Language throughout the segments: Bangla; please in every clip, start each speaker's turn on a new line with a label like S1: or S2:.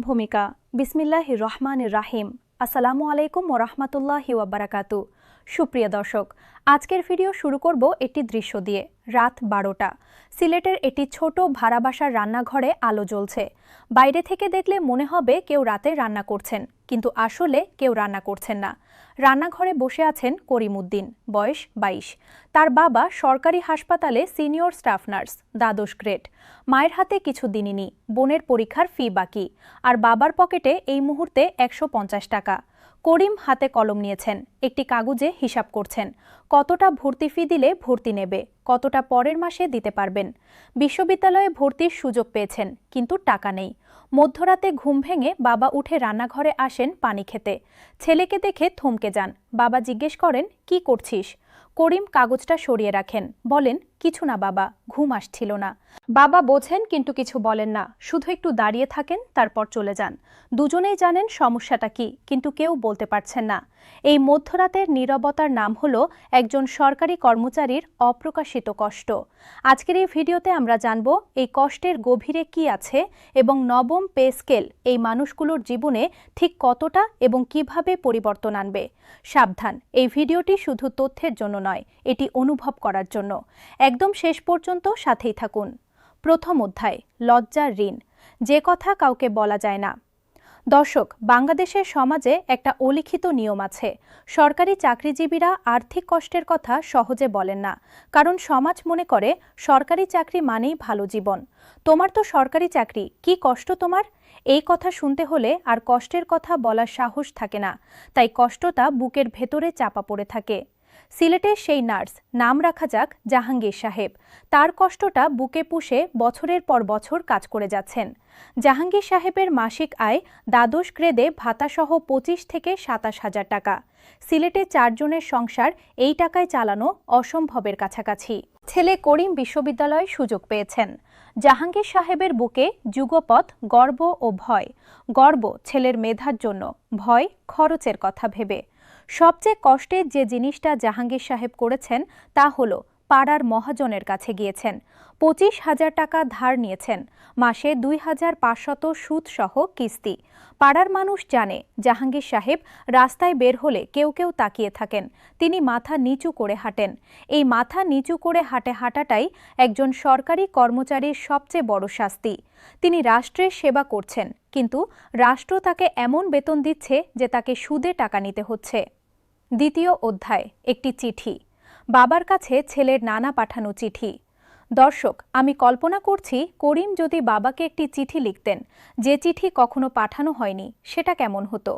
S1: ভূমিকা বিসমিল্লাহির রহমানির রাহিম। আসসালামু আলাইকুম ওয়া রাহমাতুল্লাহি ওয়া বারাকাতু। সুপ্রিয় দর্শক, আজকের ভিডিও শুরু করব একটি দৃশ্য দিয়ে। রাত 12টা, সিলেটের একটি ছোট ভাড়া বাসার রান্নাঘরে আলো জ্বলছে। বাইরে থেকে দেখলে মনে হবে কেউ রাতে রান্না করছেন, কিন্তু আসলে কেউ রান্না করছেন না। রান্নাঘরে বসে আছেন করিম উদ্দিন, বয়স 22। তার বাবা সরকারি হাসপাতালে সিনিয়র স্টাফ নার্স, দ্বাদশ গ্রেড। মায়ের হাতে কিছু দিনই, বোনের পরীক্ষার ফি বাকি, আর বাবার পকেটে এই মুহূর্তে 150 টাকা। করিম হাতে কলম নিয়েছেন, একটি কাগজে হিসাব করছেন। কতটা ভর্তি ফি দিলে ভর্তি নেবে, কতটা পরের মাসে দিতে পারবেন। বিশ্ববিদ্যালয়ে ভর্তির সুযোগ পেয়েছেন, কিন্তু টাকা নেই। মধ্যরাতে ঘুম ভেঙে বাবা উঠে রান্নাঘরে আসেন পানি খেতে। ছেলেকে দেখে থমকে যান। বাবা জিজ্ঞেস করেন, কি করছিস? করিম কাগজটা সরিয়ে রাখেন, বলেন, কিছু না বাবা, ঘুম আসছিল না। বাবা বোঝেন কিন্তু কিছু বলেন না, শুধু একটু দাঁড়িয়ে থাকেন, তারপর চলে যান। দুজনেই জানেন সমস্যাটা কি, কিন্তু কেউ বলতে পারছেন না। এই মধ্যরাতের নীরবতার নাম হলো একজন সরকারি কর্মচারীর অপ্রকাশিত কষ্ট। আজকের এই ভিডিওতে আমরা জানব এই কষ্টের গভীরে কি আছে এবং নবম পে স্কেল এই মানুষগুলোর জীবনে ঠিক কতটা এবং কিভাবে পরিবর্তন আনবে। সাবধান, এই ভিডিওটি শুধু তথ্যের জন্য নয়, এটি অনুভব করার জন্য। একদম শেষ পর্যন্ত সাথেই থাকুন। প্রথম অধ্যায়, লজ্জার ঋণ, যে কথা কাউকে বলা যায় না। দর্শক, বাংলাদেশের সমাজে একটা অলিখিত নিয়ম আছে। সরকারি চাকরিজীবীরা আর্থিক কষ্টের কথা সহজে বলেন না, কারণ সমাজ মনে করে সরকারি চাকরি মানেই ভালো জীবন। তোমার তো সরকারি চাকরি, কি কষ্ট তোমার? এই কথা শুনতে হলে আর কষ্টের কথা বলার সাহস থাকে না, তাই কষ্টটা বুকের ভেতরে চাপা পড়ে থাকে। সিলেটের সেই নার্স, নাম রাখা যাক জাহাঙ্গীর সাহেব, তার কষ্টটা বুকে পুষে বছরের পর বছর কাজ করে যাচ্ছেন। জাহাঙ্গীর সাহেবের মাসিক আয় দ্বাদশ গ্রেডে ভাতাসহ 25 থেকে 27 হাজার টাকা। সিলেটে 4 জনের সংসার এই টাকায় চালানো অসম্ভবের কাছাকাছি। ছেলে করিম বিশ্ববিদ্যালয়ে সুযোগ পেয়েছেন। জাহাঙ্গীর সাহেবের বুকে যুগপৎ গর্ব ও ভয়। গর্ব ছেলের মেধার জন্য, ভয় খরচের কথা ভেবে। সবচেয়ে কষ্টের যে জিনিসটা জাহাঙ্গীর সাহেব করেছেন তা হল পাড়ার মহাজনের কাছে গিয়েছেন। 25,000 টাকা ধার নিয়েছেন, মাসে 2,500 সুদসহ কিস্তি। পাড়ার মানুষ জানে জাহাঙ্গীর সাহেব রাস্তায় বের হলে কেউ কেউ তাকিয়ে থাকেন, তিনি মাথা নিচু করে হাঁটেন। এই মাথা নিচু করে হাঁটাটাই একজন সরকারি কর্মচারীর সবচেয়ে বড় শাস্তি। তিনি রাষ্ট্রের সেবা করছেন, কিন্তু রাষ্ট্র তাকে এমন বেতন দিচ্ছে যে তাকে সুদে টাকা নিতে হচ্ছে। দ্বিতীয় অধ্যায়, একটি চিঠি। বাবার কাছে ছেলের নানা পাঠানো চিঠি। দর্শক, আমি কল্পনা করছি করিম যদি বাবাকে একটি চিঠি লিখতেন, যে চিঠি কখনো পাঠানো হয়নি, সেটা কেমন হতো।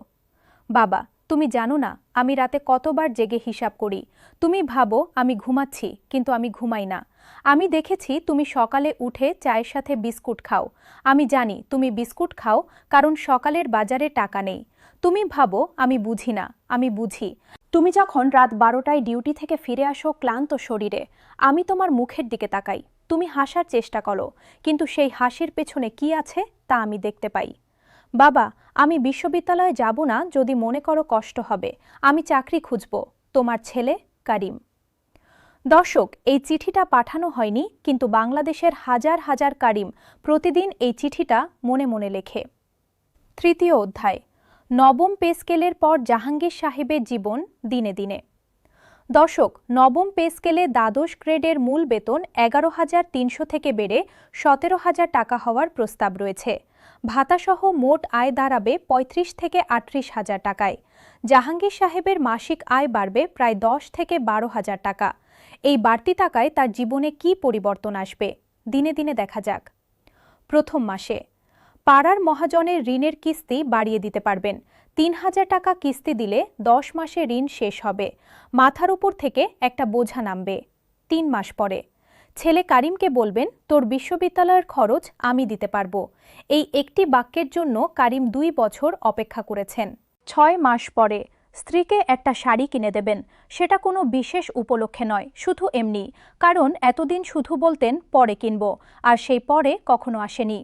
S1: বাবা, তুমি জানো না আমি রাতে কতবার জেগে হিসাব করি। তুমি ভাবো আমি ঘুমাচ্ছি, কিন্তু আমি ঘুমাই না। আমি দেখেছি তুমি সকালে উঠে চায়ের সাথে বিস্কুট খাও। আমি জানি তুমি বিস্কুট খাও কারণ সকালের বাজারে টাকা নেই। তুমি ভাবো আমি বুঝি না, আমি বুঝি। তুমি যখন রাত 12টায় ডিউটি থেকে ফিরে আসো ক্লান্ত শরীরে, আমি তোমার মুখের দিকে তাকাই। তুমি হাসার চেষ্টা করো, কিন্তু সেই হাসির পেছনে কি আছে তা আমি দেখতে পাই। বাবা, আমি বিশ্ববিদ্যালয়ে যাব না যদি মনে করো কষ্ট হবে। আমি চাকরি খুঁজব। তোমার ছেলে করিম। দর্শক, এই চিঠিটা পাঠানো হয়নি, কিন্তু বাংলাদেশের হাজার হাজার করিম প্রতিদিন এই চিঠিটা মনে মনে লেখে। তৃতীয় অধ্যায়, নবম পে স্কেলের পর জাহাঙ্গীর সাহেবের জীবন দিনে দিনে। দর্শক, নবম পে স্কেলে দ্বাদশ গ্রেডের মূল বেতন 11,300 থেকে বেড়ে 17,000 টাকা হওয়ার প্রস্তাব রয়েছে। ভাতাসহ মোট আয় দাঁড়াবে 35 থেকে 38,000 টাকায়। জাহাঙ্গীর সাহেবের মাসিক আয় বাড়বে প্রায় 10 থেকে 12,000 টাকা। এই বাড়তি টাকায় তার জীবনে কি পরিবর্তন আসবে, দিনে দিনে দেখা যাক। প্রথম মাসে পাড়ার মহাজনের ঋণের কিস্তি বাড়িয়ে দিতে পারবেন। 3,000 টাকা কিস্তি দিলে 10 মাসে ঋণ শেষ হবে। মাথার উপর থেকে একটা বোঝা নামবে। 3 মাস পরে ছেলে করিমকে বলবেন, তোর বিশ্ববিদ্যালয়ের খরচ আমি দিতে পারবো। এই একটি বাক্যের জন্য করিম 2 বছর অপেক্ষা করেছেন। 6 মাস পরে স্ত্রীকে একটা শাড়ি কিনে দেবেন। সেটা কোনো বিশেষ উপলক্ষে নয়, শুধু এমনি, কারণ এতদিন শুধু বলতেন পরে কিনব, আর সেই পরে কখনো আসেনি।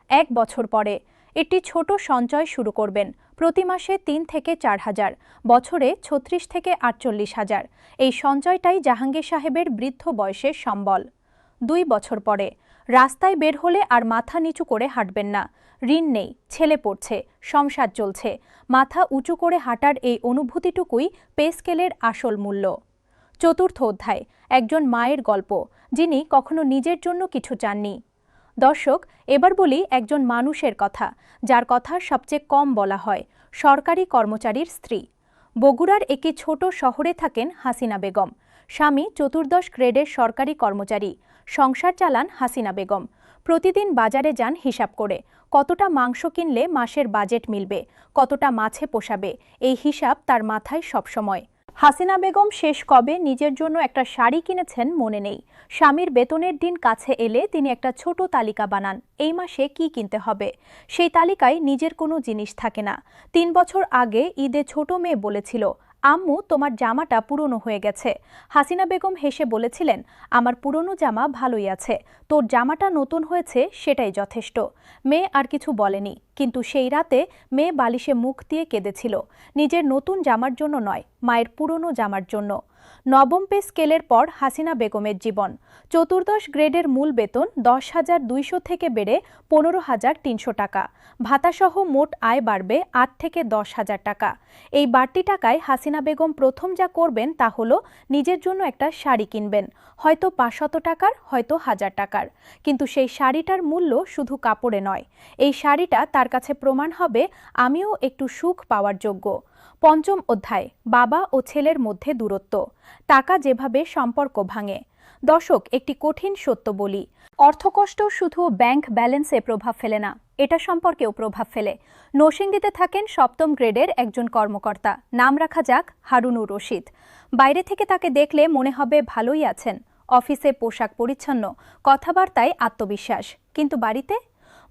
S1: 1 বছর পরে একটি ছোট সঞ্চয় শুরু করবেন। প্রতি মাসে 3 থেকে 4,000, বছরে 36 থেকে 48,000। এই সঞ্চয়টাই জাহাঙ্গীর সাহেবের বৃদ্ধ বয়সের সম্বল। 2 বছর পরে রাস্তায় বের হলে আর মাথা নিচু করে হাঁটবেন না। ঋণ নেই, ছেলে পড়ছে, সংসার চলছে, মাথা উঁচু করে হাঁটার এই অনুভূতিটুকুই পে স্কেলের আসল মূল্য। চতুর্থ অধ্যায়, একজন মায়ের গল্প, যিনি কখনো নিজের জন্য কিছু চাননি। দর্শক, এবার বলি একজন মানুষের কথা, যার কথা সবচেয়ে কম বলা হয়, সরকারি কর্মচারীর স্ত্রী। বগুড়ার একটি ছোট শহরে থাকেন হাসিনা বেগম। স্বামী চতুর্দশ গ্রেডের সরকারি কর্মচারী। সংসার চালান হাসিনা বেগম। প্রতিদিন বাজারে যান হিসাব করে, কতটা মাংস কিনলে মাসের বাজেট মিলবে, কতটা মাছে পোষাবে, এই হিসাব তার মাথায় সবসময়। হাসিনা বেগম শেষ কবে নিজের জন্য একটা শাড়ি কিনেছেন মনে নেই। স্বামীর বেতনের দিন কাছে এলে তিনি একটা ছোট তালিকা বানান, এই মাসে কি কিনতে হবে। সেই তালিকায় নিজের কোনো জিনিস থাকে না। ৩ বছর আগে ঈদে ছোট মেয়ে বলেছিল, আম্মু তোমার জামাটা পুরনো হয়ে গেছে। হাসিনা বেগম হেসে বলেছিলেন, আমার পুরনো জামা ভালোই আছে, তোর জামাটা নতুন হয়েছে সেটাই যথেষ্ট। মেয়ে আর কিছু বলেনি, কিন্তু সেই রাতে মেয়ে বালিশে মুখ দিয়ে কেঁদেছিল, নিজের নতুন জামার জন্য নয়, মায়ের পুরনো জামার জন্য। নবম পে স্কেলের পর হাসিনা বেগমের জীবন। চতুর্দশ গ্রেডের মূল বেতন 10,200 থেকে বেড়ে 15,300 টাকা। ভাতাসহ মোট আয় বাড়বে 8 থেকে 10,000 টাকা। এই বাড়তি টাকায় হাসিনা বেগম প্রথম যা করবেন তা হলো নিজের জন্য একটা শাড়ি কিনবেন, হয়তো 500 টাকার, হয়তো 1000 টাকার। কিন্তু সেই শাড়িটার মূল্য শুধু কাপড়ে নয়, এই শাড়িটা তার কাছে প্রমাণ হবে আমিও একটু সুখ পাওয়ার যোগ্য। পঞ্চম অধ্যায়, বাবা ও ছেলের মধ্যে দূরত্ব। টাকা যেভাবে সম্পর্ক ভাঙে। দর্শক, একটি কঠিন সত্য বলি, অর্থকষ্ট শুধু ব্যাংক ব্যালেন্সে প্রভাব ফেলে না, এটা সম্পর্কেও প্রভাব ফেলে। নরসিংদীতে থাকেন 7ম গ্রেডের একজন কর্মকর্তা, নাম রাখা যাক হারুনুর রশিদ। বাইরে থেকে তাকে দেখলে মনে হবে ভালোই আছেন, অফিসে পোশাক পরিচ্ছন্ন, কথাবার্তায় আত্মবিশ্বাস। কিন্তু বাড়িতে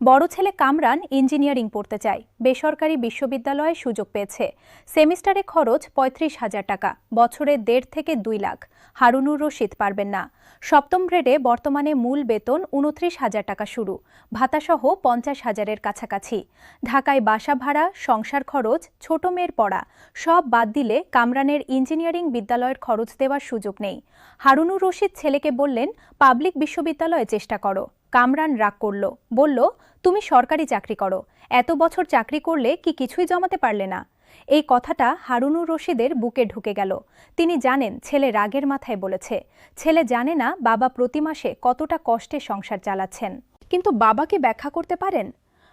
S1: বড় ছেলে কামরান ইঞ্জিনিয়ারিং পড়তে চায়, বেসরকারি বিশ্ববিদ্যালয়ে সুযোগ পেয়েছে। সেমিস্টারে খরচ 35,000 টাকা, বছরে 1.5 থেকে 2 লাখ। হারুনুর রশিদ পারবেন না। 7ম গ্রেডে বর্তমানে মূল বেতন 29,000 টাকা শুরু, ভাতাসহ 50,000-এর কাছাকাছি। ঢাকায় বাসা ভাড়া, সংসার খরচ, ছোট মেয়ের পড়া সব বাদ দিলে কামরানের ইঞ্জিনিয়ারিং বিদ্যালয়ের খরচ দেওয়ার সুযোগ নেই। হারুনুর রশিদ ছেলেকে বললেন, পাবলিক বিশ্ববিদ্যালয়ে চেষ্টা করো। কামরান রাগ করল, বলল, তুমি সরকারি চাকরি করো, এত বছর চাকরি করলে কি কিছুই জমাতে পারলে না। এই কথাটা হারুনুর রশিদের বুকে ঢুকে গেল। তিনি জানেন ছেলে রাগের মাথায় বলেছে, ছেলে জানে না বাবা প্রতি মাসে কতটা কষ্টে সংসার চালাচ্ছেন। কিন্তু বাবাকে ব্যাখ্যা করতে পারেন?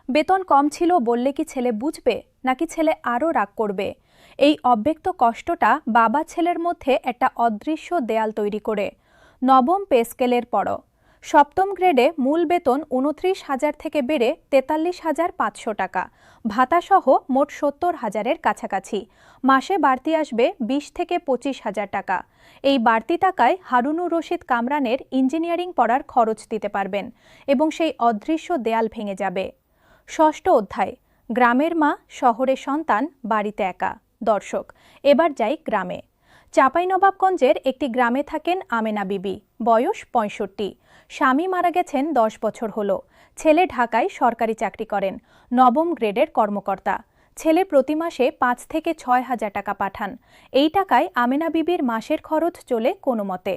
S1: বেতন কম ছিল বললে কি ছেলে বুঝবে, নাকি ছেলে আরও রাগ করবে? এই অব্যক্ত কষ্টটা বাবা ছেলের মধ্যে একটা অদৃশ্য দেয়াল তৈরি করে। নবম পে স্কেলের পরও 7ম গ্রেডে মূল বেতন 29,000 থেকে বেড়ে 43,500 টাকা, ভাতাসহ মোট 70,000-এর কাছাকাছি। মাসে বাড়তি আসবে 20 থেকে 25,000 টাকা। এই বাড়তি টাকায় হারুনুর রশিদ কামরানের ইঞ্জিনিয়ারিং পড়ার খরচ দিতে পারবেন এবং সেই অদৃশ্য দেয়াল ভেঙে যাবে। ষষ্ঠ অধ্যায়, গ্রামের মা, শহরের সন্তান, বাড়িতে একা। দর্শক, এবার যাই গ্রামে। চাঁপাইনবাবগঞ্জের একটি গ্রামে থাকেন আমেনা বিবি, বয়স 65। স্বামী মারা গেছেন 10 বছর হলো। ছেলে ঢাকায় সরকারি চাকরি করেন, 9ম গ্রেডের কর্মকর্তা। ছেলে প্রতি মাসে 5 থেকে 6,000 টাকা পাঠান। এই টাকায় আমেনা বিবির মাসের খরচ চলে কোনো মতে।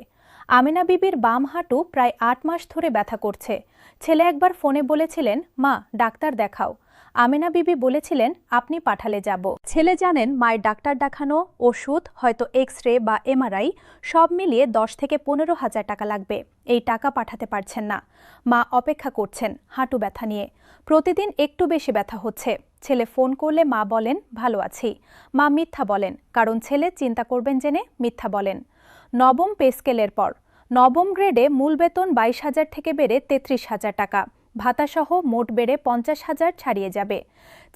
S1: আমেনা বিবির বাম হাঁটু প্রায় 8 মাস ধরে ব্যথা করছে। ছেলে একবার ফোনে বলেছিলেন, মা ডাক্তার দেখাও। আমেনা বিবি বলেছিলেন, আপনি পাঠালে যাব। ছেলে জানেন মায়ের ডাক্তার দেখানো, ওষুধ, হয়তো এক্স-রে বা এমআরআই সব মিলিয়ে 10 থেকে 15,000 টাকা লাগবে। এই টাকা পাঠাতে পারছেন না। মা অপেক্ষা করছেন হাঁটু ব্যথা নিয়ে। প্রতিদিন একটু বেশি ব্যথা হচ্ছে। ছেলে ফোন করলে মা বলেন, ভালো আছি। মা মিথ্যা বলেন, কারণ ছেলে চিন্তা করবেন জেনে মিথ্যা বলেন। 9ম পে স্কেলের পর 9ম গ্রেডে মূল বেতন 22,000 থেকে বেড়ে 33,000 টাকা, ভাতাসহ মোট বেড়ে 50,000 ছাড়িয়ে যাবে।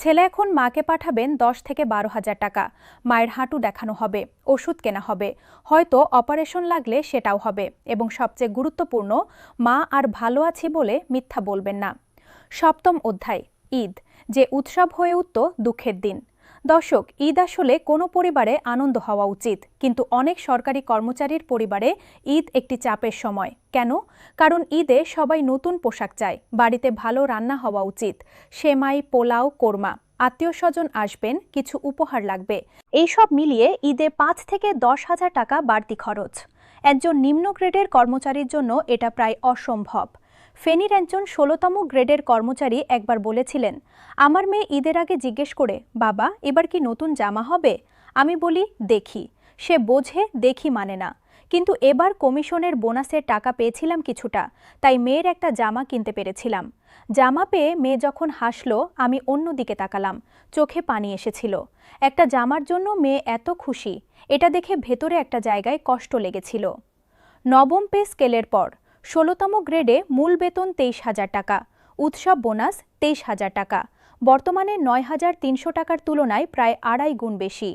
S1: ছেলে এখন মাকে পাঠাবেন 10 থেকে 12,000 টাকা। মায়ের হাঁটু দেখানো হবে, ওষুধ কেনা হবে, হয়তো অপারেশন লাগলে সেটাও হবে, এবং সবচেয়ে গুরুত্বপূর্ণ, মা আর ভালো আছি বলে মিথ্যা বলবেন না। 7ম অধ্যায়, ঈদ, যে উৎসব হয়ে উঠত দুঃখের দিন। দর্শক, ঈদ আসলে কোনো পরিবারে আনন্দ হওয়া উচিত, কিন্তু অনেক সরকারি কর্মচারীর পরিবারে ঈদ একটি চাপের সময়। কেন? কারণ ঈদে সবাই নতুন পোশাক চায়, বাড়িতে ভালো রান্না হওয়া উচিত, সেমাই, পোলাও, কোরমা, আত্মীয় স্বজন আসবেন, কিছু উপহার লাগবে। এইসব মিলিয়ে ঈদে 5 থেকে 10,000 টাকা বাড়তি খরচ। একজন নিম্ন গ্রেডের কর্মচারীর জন্য এটা প্রায় অসম্ভব। ফেনীর একজন ১৬তম গ্রেডের কর্মচারী একবার বলেছিলেন, আমার মেয়ে ঈদের আগে জিজ্ঞেস করে, বাবা এবার কি নতুন জামা হবে? আমি বলি দেখি। সে বোঝে দেখি মানে না। কিন্তু এবার কমিশনের বোনাসের টাকা পেয়েছিলাম কিছুটা, তাই মেয়ের একটা জামা কিনতে পেরেছিলাম। জামা পেয়ে মেয়ে যখন হাসলো, আমি অন্যদিকে তাকালাম, চোখে পানি এসেছিল। একটা জামার জন্য মেয়ে এত খুশি, এটা দেখে ভেতরে একটা জায়গায় কষ্ট লেগেছিল। নবম পে স্কেলের পর ১৬তম গ্রেডে মূল বেতন ২৩,০০০ টাকা, উৎসব বোনাস ২৩,০০০ টাকা, বর্তমানে ৯,৩০০ টাকার তুলনায় প্রায় ২.৫ গুণ বেশি।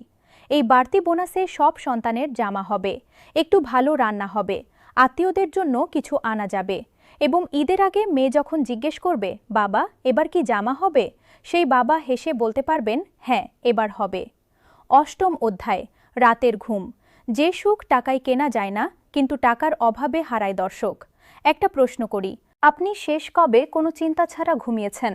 S1: এই বাড়তি বোনাসে সব সন্তানের জামা হবে, একটু ভালো রান্না হবে, আত্মীয়দের জন্য কিছু আনা যাবে এবং ঈদের আগে মেয়ে যখন জিজ্ঞেস করবে, বাবা এবার কি জামা হবে, সেই বাবা হেসে বলতে পারবেন, হ্যাঁ এবার হবে। অষ্টম অধ্যায়, রাতের ঘুম। যে সুখ টাকায় কেনা যায় না, কিন্তু টাকার অভাবে হারায় দর্শক। একটা প্রশ্ন করি, আপনি শেষ কবে কোনো চিন্তা ছাড়া ঘুমিয়েছেন?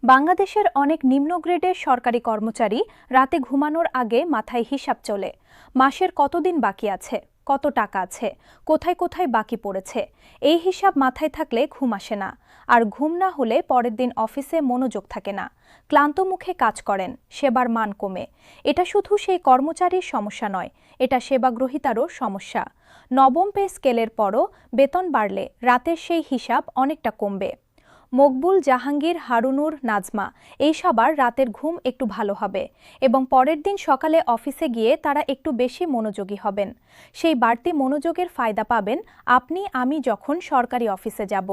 S1: বাংলাদেশের অনেক নিম্ন গ্রেডের সরকারি কর্মচারী রাতে ঘুমানোর আগে মাথায় হিসাব চলে, মাসের কতদিন বাকি আছে, কত টাকা আছে, কোথায় কোথায় বাকি পড়েছে। এই হিসাব মাথায় থাকলে ঘুম আসে না, আর ঘুম না হলে পরের দিন অফিসে মনোযোগ থাকে না, ক্লান্ত মুখে কাজ করেন, সেবার মান কমে। এটা শুধু সেই কর্মচারীর সমস্যা নয়, এটা সেবাগ্রহীতারও সমস্যা। নবম পে স্কেলের পরও বেতন বাড়লে রাতের সেই হিসাব অনেকটা কমবে। মকবুল, জাহাঙ্গীর, হারুনুর, নাজমা এই সবার রাতের ঘুম একটু ভালো হবে এবং পরের দিন সকালে অফিসে গিয়ে তারা একটু বেশি মনোযোগী হবেন। সেই বাড়তি মনোযোগের ফায়দা পাবেন আপনি আমি যখন সরকারি অফিসে যাব।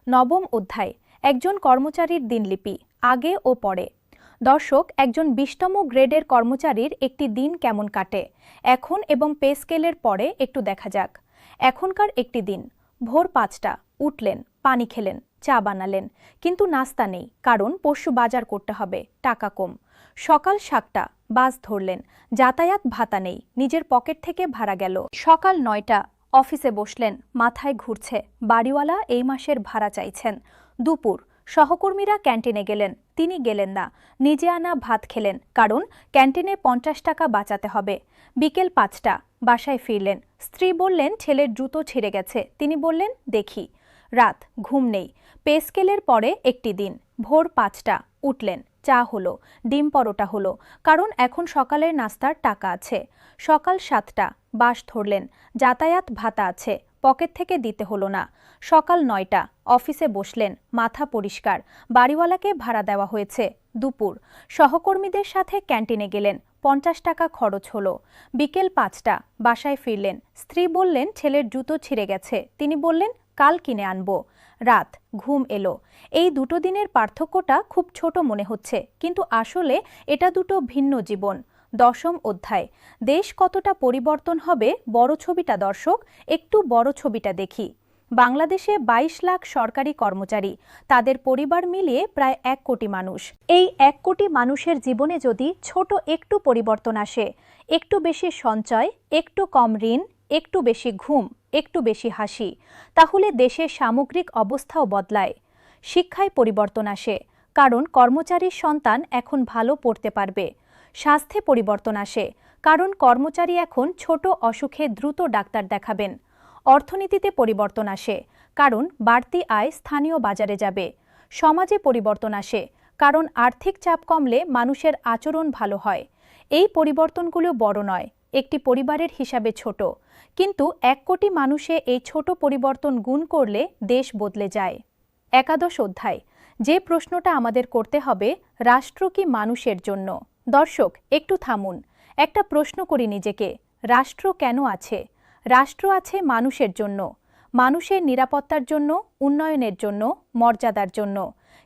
S1: নবম অধ্যায়, একজন কর্মচারীর দিনলিপি, আগে ও পরে। দর্শক, একজন ২০তম গ্রেডের কর্মচারীর একটি দিন কেমন কাটে এখন এবং পে স্কেলের পরে একটু দেখা যাক। এখনকার একটি দিন, ভোর ৫টা, উঠলেন, পানি খেলেন, চা বানালেন, কিন্তু নাস্তা নেই, কারণ পরশু বাজার করতে হবে, টাকা কম। সকাল ৭টা, বাস ধরলেন, যাতায়াত ভাতা নেই, নিজের পকেট থেকে ভাড়া গেল। সকাল ৯টা, অফিসে বসলেন, মাথায় ঘুরছে, বাড়িওয়ালা এই মাসের ভাড়া চাইছেন। দুপুর, সহকর্মীরা ক্যান্টিনে গেলেন, তিনি গেলেন না, নিজে আনা ভাত খেলেন, কারণ ক্যান্টিনে ৫০ টাকা বাঁচাতে হবে। বিকেল ৫টা, বাসায় ফিরলেন, স্ত্রী বললেন ছেলের জুতো ছিঁড়ে গেছে, তিনি বললেন দেখি। রাত, ঘুম নেই। পে স্কেলের পরে একটি দিন, ভোর ৫টা, উঠলেন, চা হলো, ডিম পরোটা হলো, কারণ এখন সকালের নাস্তার টাকা আছে। সকাল ৭টা, বাস ধরলেন, যাতায়াত ভাতা আছে, পকেট থেকে দিতে হলো না। সকাল ৯টা, অফিসে বসলেন, মাথা পরিষ্কার, বাড়িওয়ালাকে ভাড়া দেওয়া হয়েছে। দুপুর, সহকর্মীদের সাথে ক্যান্টিনে গেলেন, ৫০ টাকা খরচ হলো। বিকেল ৫টা, বাসায় ফিরলেন, স্ত্রী বললেন ছেলের জুতো ছিঁড়ে গেছে, তিনি বললেন কাল কিনে আনবো। রাত, ঘুম এলো। এই দুটো দিনের পার্থক্যটা খুব ছোট মনে হচ্ছে, কিন্তু আসলে এটা দুটো ভিন্ন জীবন। দশম অধ্যায়, দেশ কতটা পরিবর্তন হবে বড় ছবিটা দর্শক, একটু বড় ছবিটা দেখি। বাংলাদেশে ২২ লাখ সরকারি কর্মচারী, তাদের পরিবার মিলিয়ে প্রায় ১ কোটি মানুষ। এই ১ কোটি মানুষের জীবনে যদি ছোট একটু পরিবর্তন আসে, একটু বেশি সঞ্চয়, একটু কম ঋণ, একটু বেশি ঘুম, একটু বেশি হাসি, তাহলে দেশের সামগ্রিক অবস্থাও বদলায়। শিক্ষায় পরিবর্তন আসে, কারণ কর্মচারীর সন্তান এখন ভালো পড়তে পারবে। স্বাস্থ্যে পরিবর্তন আসে, কারণ কর্মচারী এখন ছোট অসুখে দ্রুত ডাক্তার দেখাবেন। অর্থনীতিতে পরিবর্তন আসে, কারণ বাড়তি আয় স্থানীয় বাজারে যাবে। সমাজে পরিবর্তন আসে, কারণ আর্থিক চাপ কমলে মানুষের আচরণ ভালো হয়। এই পরিবর্তনগুলো বড় নয়, একটি পরিবারের হিসাবে ছোট, কিন্তু ১ কোটি মানুষে এই ছোট পরিবর্তন গুণ করলে দেশ বদলে যায়। একাদশ অধ্যায়, যে প্রশ্নটা আমাদের করতে হবে, রাষ্ট্র কি মানুষের জন্য? দর্শক, একটু থামুন, একটা প্রশ্ন করি নিজেকে, রাষ্ট্র কেন আছে? রাষ্ট্র আছে মানুষের জন্য, মানুষের নিরাপত্তার জন্য, উন্নয়নের জন্য, মর্যাদার জন্য।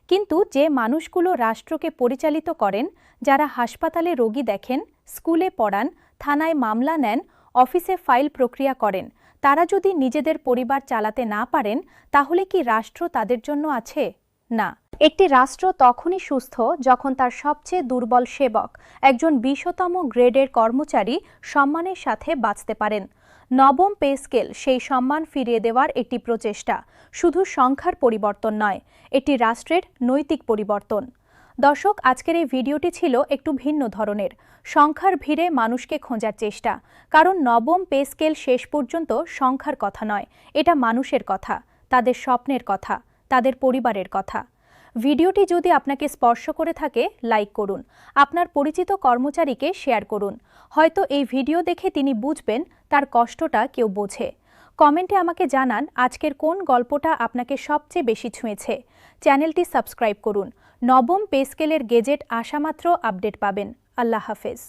S1: কিন্তু যে মানুষগুলো রাষ্ট্রকে পরিচালিত করেন, যারা হাসপাতালে রোগী দেখেন, স্কুলে পড়ান, থানায় মামলা নেন, অফিসে ফাইল প্রক্রিয়া করেন, তারা যদি নিজেদের পরিবার চালাতে না পারেন, তাহলে কি রাষ্ট্র তাদের জন্য আছে? না। একটি রাষ্ট্র তখনই সুস্থ যখন তার সবচেয়ে দুর্বল সেবক, একজন ২০তম গ্রেডের কর্মচারী সম্মানের সাথে বাঁচতে পারেন। নবম পে স্কেল সেই সম্মান ফিরিয়ে দেওয়ার একটি প্রচেষ্টা, শুধু সংখ্যার পরিবর্তন নয়, এটি রাষ্ট্রের নৈতিক পরিবর্তন। দর্শক, আজকের এই ভিডিওটি ছিল একটু ভিন্ন ধরনের, সংখ্যার ভিড়ে মানুষকে খোঁজার চেষ্টা, কারণ নবম পে স্কেল শেষ পর্যন্ত সংখ্যার কথা নয়, এটা মানুষের কথা, তাদের স্বপ্নের কথা, তাদের পরিবারের কথা। ভিডিওটি যদি আপনাকে স্পর্শ করে থাকে লাইক করুন, আপনার পরিচিত কর্মচারীকে শেয়ার করুন। হয়তো এই ভিডিও দেখে তিনি বুঝবেন তার কষ্টটা কেউ বোঝে। কমেন্টে আমাকে জানান আজকের কোন গল্পটা আপনাকে সবচেয়ে বেশি ছুঁয়েছে। চ্যানেলটি সাবস্ক্রাইব করুন। নবম পে স্কেলের গেজেট আসামাত্র আপডেট পাবেন। আল্লাহ হাফেজ।